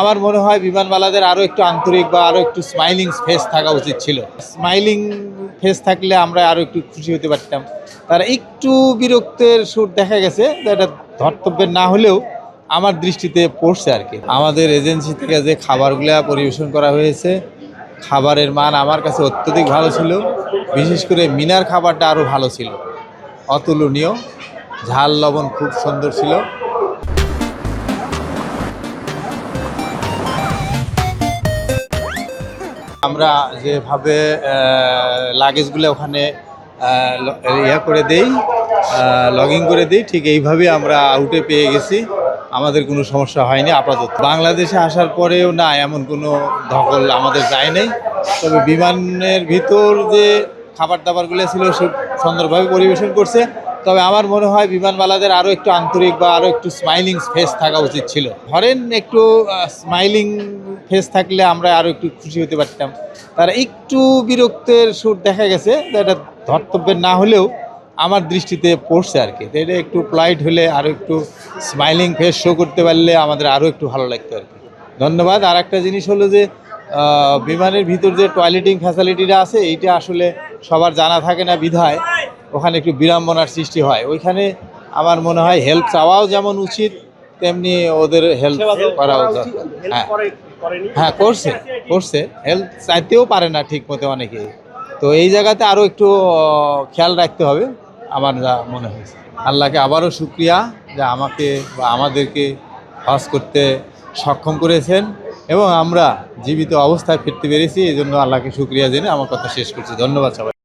আমার মনে হয় বিমানবালাদের আরও একটু আন্তরিক বা আরও একটু স্মাইলিং ফেস থাকা উচিত ছিল। স্মাইলিং ফেস থাকলে আমরা আরও একটু খুশি হতে পারতাম। তারা একটু বিরক্তের সুর দেখা গেছে, এটা ধর্তব্যের না হলেও আমার দৃষ্টিতে পড়ছে আর কি। আমাদের এজেন্সি থেকে যে খাবারগুলো পরিবেশন করা হয়েছে, খাবারের মান আমার কাছে অত্যধিক ভালো ছিল। বিশেষ করে মিনার খাবারটা আরও ভালো ছিল, অতুলনীয়। ঝাল লবণ খুব সুন্দর ছিল। আমরা যেভাবে লাগেজগুলো ওখানে করে দেই, লগিং করে দিই, ঠিক এইভাবেই আমরা আউটে পেয়ে গেছি। আমাদের কোনো সমস্যা হয়নি আপাতত। বাংলাদেশে আসার পরেও না এমন কোনো ধকল আমাদের যায় নাই। তবে বিমানের ভিতর যে খাবার দাবারগুলো ছিল সব সুন্দরভাবে পরিবেশন করছে। তবে আমার মনে হয় বিমানবালাদের আরও একটু আন্তরিক বা আরও একটু স্মাইলিং ফেস থাকা উচিত ছিল। ধরেন একটু স্মাইলিং ফেস থাকলে আমরা আরও একটু খুশি হতে পারতাম। তারা একটু বিরক্তের সুর দেখা গেছে, এটা ধর্তব্যের না হলেও আমার দৃষ্টিতে পড়ছে আর কি। এটা একটু পোলাইট হলে আরও একটু স্মাইলিং ফেস শো করতে পারলে আমাদের আরও একটু ভালো লাগতো আর কি। ধন্যবাদ। আর একটা জিনিস হলো যে বিমানের ভিতর যে টয়লেটিং ফ্যাসিলিটিটা আছে, এইটা আসলে সবার জানা থাকে না বিধায় ওখানে একটু বিড়ম্বনার সৃষ্টি হয়। ওইখানে আমার মনে হয় হেল্প চাওয়াও যেমন উচিত, তেমনি ওদের হেল্প করা উচিত। হ্যাঁ করছে হেল্প চাইতেও পারে না ঠিক মতো অনেকেই। তো এই জায়গাতে আরও একটু খেয়াল রাখতে হবে আমার যা মনে হয়েছে। আল্লাহকে আবারও শুকরিয়া যে আমাকে বা আমাদেরকে হজ করতে সক্ষম করেছেন এবং আমরা জীবিত অবস্থায় ফিরতে পেরেছি। এই জন্য আল্লাহকে শুকরিয়া জেনে আমার কথা শেষ করছি। ধন্যবাদ সবাই।